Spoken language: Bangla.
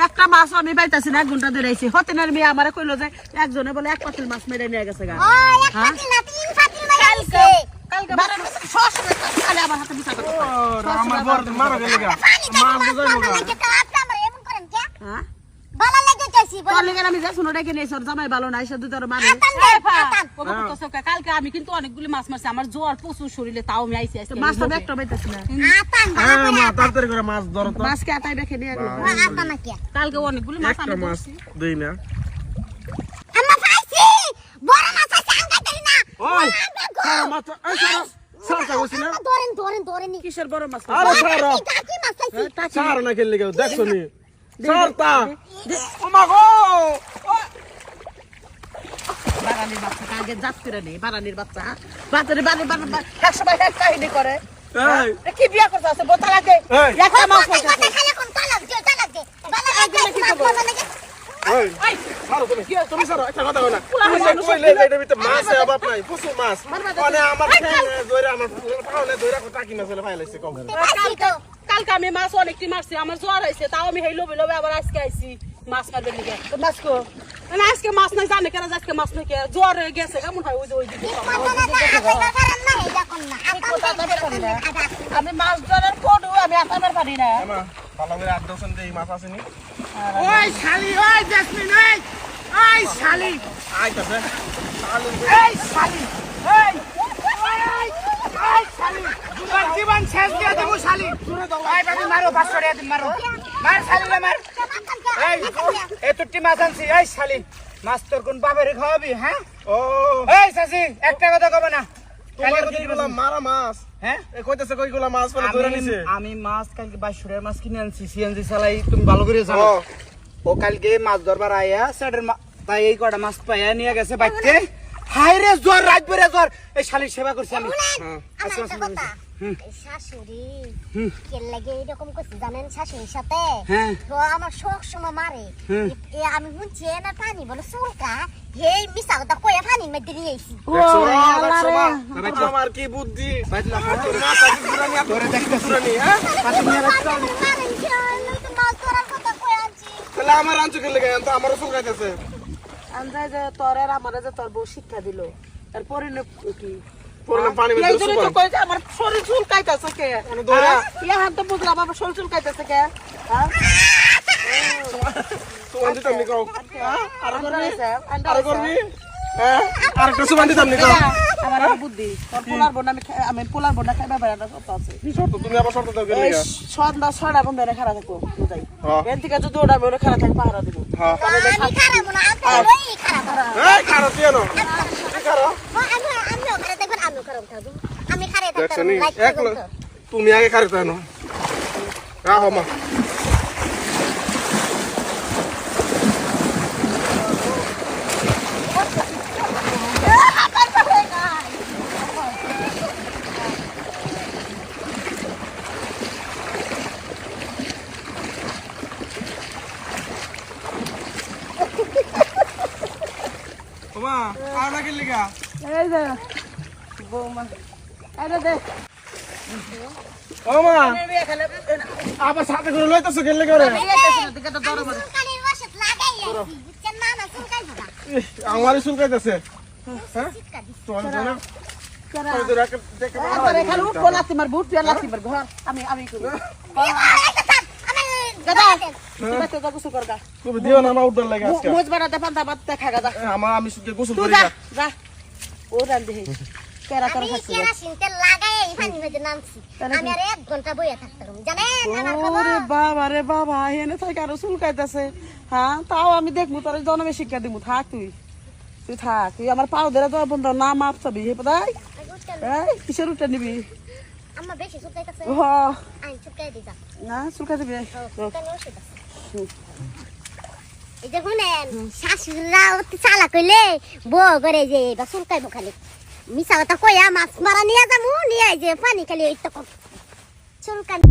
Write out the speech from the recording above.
একটা মাছ আমি পাইতাছি না, 1 ঘন্টা ধরে আইছি। হতেনের মেয়ে আমারে কইলো যে একজনে বলে 1 পাতিল মাছ মেরে নিয়ে গেছে গা। ও 1 পাতিল না 3 পাতিল মেরে আইছে। কালকে বারে শ্বশুর কালে আমার হাতে বিচার করতে। আমার বড় মারা গেল গা। মাছ বুঝাইবো গা। আমরা এমন করেন কে? হ্যাঁ বালা লাগে যাইছি বল। বলে গেলাম যে শুনো ডেকে নিয়ে সর জামাই ভালো না এসে দুটার মানে কালকে আমি কিন্তু অনেকগুলি মাছ মারছি, আমার জ্বর প্রচুর শরীরে, তাও আমি আইছি আজকে মাছ তো একটা পাইতাছি না। আতান হ্যাঁ মা তাড়াতাড়ি করে মাছ ধরো তো। মাছ কে আটাই রেখে নিয়ে গেল। আতান না কে? কালকে অনেকগুলি মাছ একটা আমি মাছ ধরছি। দেই না। আম্মা পাইছি বড় মাছ আছে আঙ্গাইতারি না। ওই সারা মাছ এই সারা সারা কইছি না। ধরেন নি। কিসের বড় মাছ? আরে সারা কাকি মাছ পাইছি। সারা না খেললে গেল দেখছো নি। সারতা ও মা গো। বারানির বাচ্চা আগে জাত করে নেই, বারানির বাচ্চা বাজারে বারে বারে এক সময় এক কাহিনী করে। এই কি বিয়া করতে আছে বোতল আগে এই। একটা মাছ পাইছে। কথা খালে কোন তালাক দে। বালা লাগে মাছ লাগে। এই সারো তুমি তুমি সারো একটা কথা কই না। তুমি যে কইলে যে এটার ভিতরে মাছ আছে বাপ নাই প্রচুর মাছ মানে আমার খেয়ে ধরে আমার পাওনে ধরে টাকি মাছ হলে ফাইলাইছে কম। কালকে আমি মাছ অনেকটি মারছি, আমার জ্বর হয়েছে, তাও আমি হেই লোভে লোভে আবার আজকে আইছি মাছ মারবে লিগে। তো মাছ কো মানে আজকে মাছ নাই, জানে কেন আজকে মাছ নাই কে, জ্বর হয়ে গেছে কেমন হয় ওই যে ওই দিকে। আমি মাছ ধরার পড়ু আমি আসামের পারি না। মা ভালো করে আট দশন দেই মাছ আসেনি। ওই শালি ওই জেসমিন ওই শালি আইতাছে এই শালি এই এই শালি তোমার জীবন শেষ দিয়ে দেব শালি। এই বাবু মারো 500 টাকা দিন মারো মার শালি মার। এই এতটি মাছ আনছি এই শালি মাছ তোর কোন বাবারে খাওয়াবি? হ্যাঁ ও এই শাসি একটা কথা কব না তোমার কিগুলা মারা মাছ হ্যাঁ এ কইতাছে কইগুলা মাছ পরে ধরে নিছে। আমি মাছ কালকে 2200 টাকার মাছ কিনে আনছি সিএনজি চালাই, তুমি ভালো করে জানো। ও কালকে মাছ ধরবার আইয়া সেটের তাই এই কটা মাছ পাইয়া নিয়ে গেছে বাইতে। হাই রে জ্বর রাত বেড়ে জ্বর এই শালির সেবা করছি আমি। শাশুড়ি কে লাগে এরকম করছে জানেন? শাশুড়ির সাথে হ্যাঁ। তো আমার সব সময় মারে। আমি শুনছি না পানি বলে চুলকা হে মিশা কথা কয়ে পানির মধ্যে নিয়ে আইছি। দেখছো দেখছো মা আমার কি বুদ্ধি বাইতলা মাছ আছে পুরানি আর ধরে দেখতে পুরানি হ্যাঁ মাছ ধরার কথা কয়ে আনছি। তাহলে আমার আনছো খেলে গেল তো আমারও চুলকাইতেছে। আন্দাজ যে তোর আর আমারে যে তোর বউ শিক্ষা দিল তারপরে কি পড়লাম পানি এই ভিতরে জন্য তো সুপার কই যে আমার শরীর চুলকাইতেছে কে? ধরা। ইয়া হাত তো বুঝলাম আমার শরীর চুলকাইতেছে কে? হ্যাঁ সুমান দিতাম নি কও আর করবি আর করবি হ্যাঁ আরেকটা সুমান দিতাম নি কও। আমার বুদ্ধি তোর পোলার বোন আমি পোলার বোন খাইবা বেড়াটা সত্য আছে। কি শর্ত তুমি আবার শর্ত দাও এই গেলে সন্ধ্যা 6টা বন্ধ রে খারাপ থাকো বুঝাই। হ্যাঁ। এর থেকে যদি ওটা বলে খারাপ থাকে পাহারা দিব। হ্যাঁ আমি খারাপ না আমি খারাপ। এই খারাপ দিও না কি খারাপ আমিও খারাপ দেখবেন আমিও খারাপ থাকবো। আমি খারাপ দেখছো থাকতাম নি লাইক এক তুমি আগে খারাপ তাই না রাখো মা মা আর না গেলি গা এই যে বৌমা আরে দে ও মা আমি এখানে আবার সাথে করে লইতাছো গেলে করে দিকে তো দরবার চুলকানির ওষুধ লাগাই আইছি বুঝছেন না না চুলকাই না। আমারই চুলকাইতেছে হ্যাঁ চিৎকার দিছে। তোর জানা করা তোর ধরে দেখে আবার এখানে উঠবো লাথি মার বুট দিয়ে লাথি মার ঘর আমি করব দাদা তুমি তো গোসল কর গা তুমি দিও না আমার উঠবার লাগে আজকে মুজ বানাতে পান্তা ভাত দেখা গা আমার আমি শুধু গোসল তুই করি যা না যা ও রান দে কেরা তোর আমি খাচ্ছি কেরাসিন তেল লাগাই এই পানির মধ্যে নামছি। আমি আর 1 ঘন্টা বইয়া থাকতাম জানেন আমার খবর। ওরে বাবা রে বাবা এনে থেকে আরো চুলকাইতেছে। হ্যাঁ তাও আমি দেখবো তোর জন্মে শিক্ষা দিব থাক তুই থাক তুই আমার পাও ধরে তো বন্ধ না মাপ চাবি হে পদাই এই কিসের উঠে নিবি? আম্মা বেশি চুলকাইতাছে হ আইন চুলকাই দিতা। না চুলকাই দিবি চুলকানি ওষুধ আছে। এই যে শুনেন শাশুড়িরা অতি চালাক হইলে বউ করে যে বা চুলকাইবো খালি মিছা কথা কইয়া মাছ মারা নিয়ে যাবো নিয়ে যে পানি খালি এই তো চুলকানি